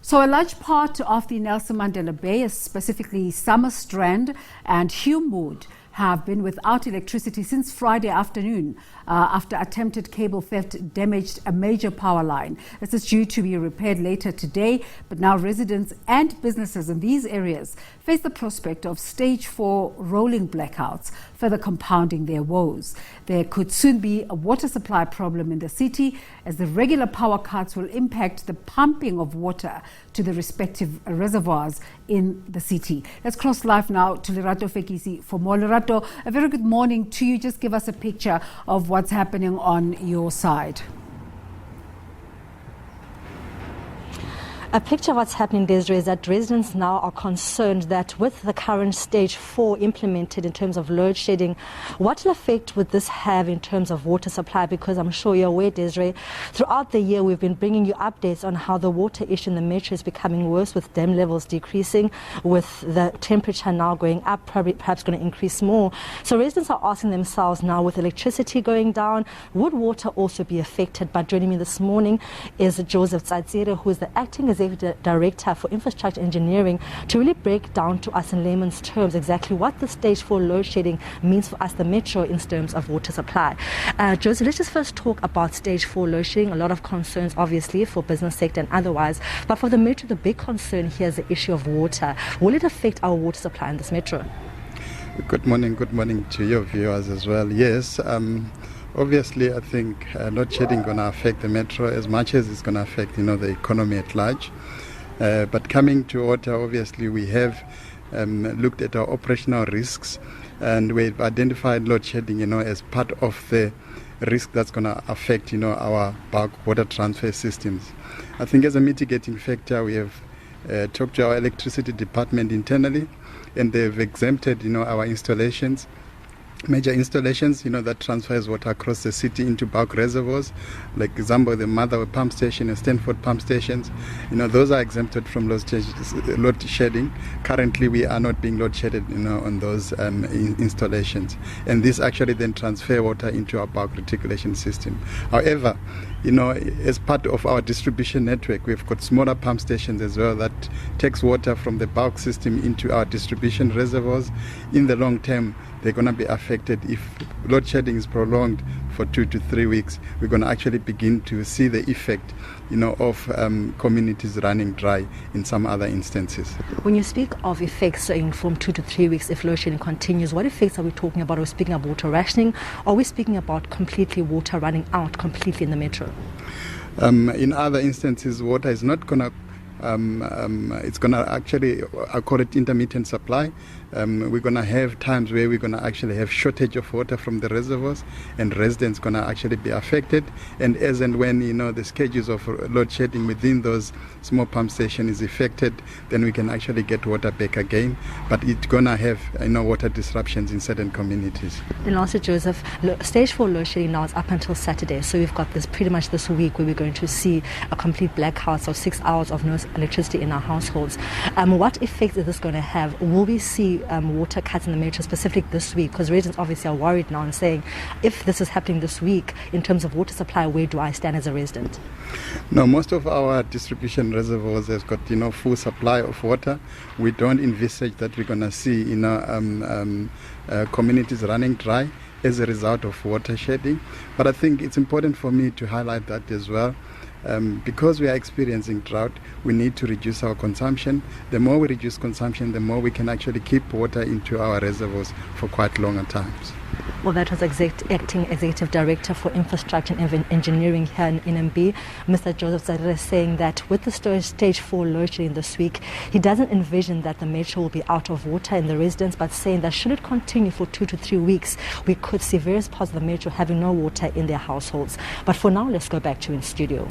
So a large part of the Nelson Mandela Bay, specifically Summerstrand and Humewood, have been without electricity since Friday afternoon after attempted cable theft damaged a major power line. This is due to be repaired later today, but now residents and businesses in these areas face the prospect of stage 4 rolling blackouts, further compounding their woes. There could soon be a water supply problem in the city, as the regular power cuts will impact the pumping of water to the respective reservoirs in the city. Let's cross live now to Lerato Fekisi for more. Lerato, a very good morning to you. Just give us a picture of what's happening on your side. A picture of what's happening, Desiree, is that residents now are concerned that with the current stage 4 implemented in terms of load shedding, what effect would this have in terms of water supply? Because I'm sure you're aware, Desiree, throughout the year we've been bringing you updates on how the water issue in the metro is becoming worse, with dam levels decreasing, with the temperature now going up, perhaps going to increase more. So residents are asking themselves now, with electricity going down, would water also be affected? But joining me this morning is Joseph Tsatsire, who is the acting Executive Director for Infrastructure Engineering, to really break down to us in layman's terms exactly what the stage 4 load shedding means for us, the metro, in terms of water supply. Joseph, let's just first talk about stage 4 load shedding. A lot of concerns, obviously, for business sector and otherwise, but for the metro, the big concern here is the issue of water. Will it affect our water supply in this metro? Good morning to your viewers as well. Yes, obviously, I think load shedding going to affect the metro as much as it's going to affect, the economy at large. But coming to water, obviously, we have looked at our operational risks, and we've identified load shedding, as part of the risk that's going to affect, our bulk water transfer systems. I think as a mitigating factor, we have talked to our electricity department internally, and they've exempted, our installations, major installations, that transfers water across the city into bulk reservoirs, like example the Motherwell pump station and Stanford pump stations. Those are exempted from load shedding. Currently, we are not being load shedded, on those installations, and this actually then transfer water into our bulk reticulation system. However, as part of our distribution network, we've got smaller pump stations as well that takes water from the bulk system into our distribution reservoirs. In the long term, they're going to be affected. If load shedding is prolonged for 2 to 3 weeks, we're going to actually begin to see the effect, of communities running dry in some other instances. When you speak of effects from 2 to 3 weeks, if load shedding continues, what effects are we talking about? Are we speaking about water rationing? Or are we speaking about completely water running out completely in the metro? In other instances, water is not going to it's going to actually, I call it intermittent supply. We're going to have times where we're going to actually have shortage of water from the reservoirs, and residents going to actually be affected. And as and when, the schedules of load shedding within those small pump stations is affected, then we can actually get water back again. But it's going to have, water disruptions in certain communities. And also, Joseph, stage 4 load shedding now is up until Saturday. So we've got this pretty much this week where we're going to see a complete blackout, of 6 hours of no electricity in our households. What effects is this going to have? Will we see water cuts in the metro specifically this week? Because residents obviously are worried now and saying, if this is happening this week in terms of water supply, where do I stand as a resident? No, most of our distribution reservoirs have got full supply of water. We don't envisage that we're going to see communities running dry as a result of water shedding. But I think it's important for me to highlight that as well. Because we are experiencing drought, we need to reduce our consumption. The more we reduce consumption, the more we can actually keep water into our reservoirs for quite longer times. Well, that was acting Executive Director for Infrastructure and Engineering here in NMB, Mr. Joseph Tsatsire, saying that with the stage 4 load shedding this week, he doesn't envision that the metro will be out of water in the residents, but saying that should it continue for 2 to 3 weeks, we could see various parts of the metro having no water in their households. But for now, let's go back to in studio.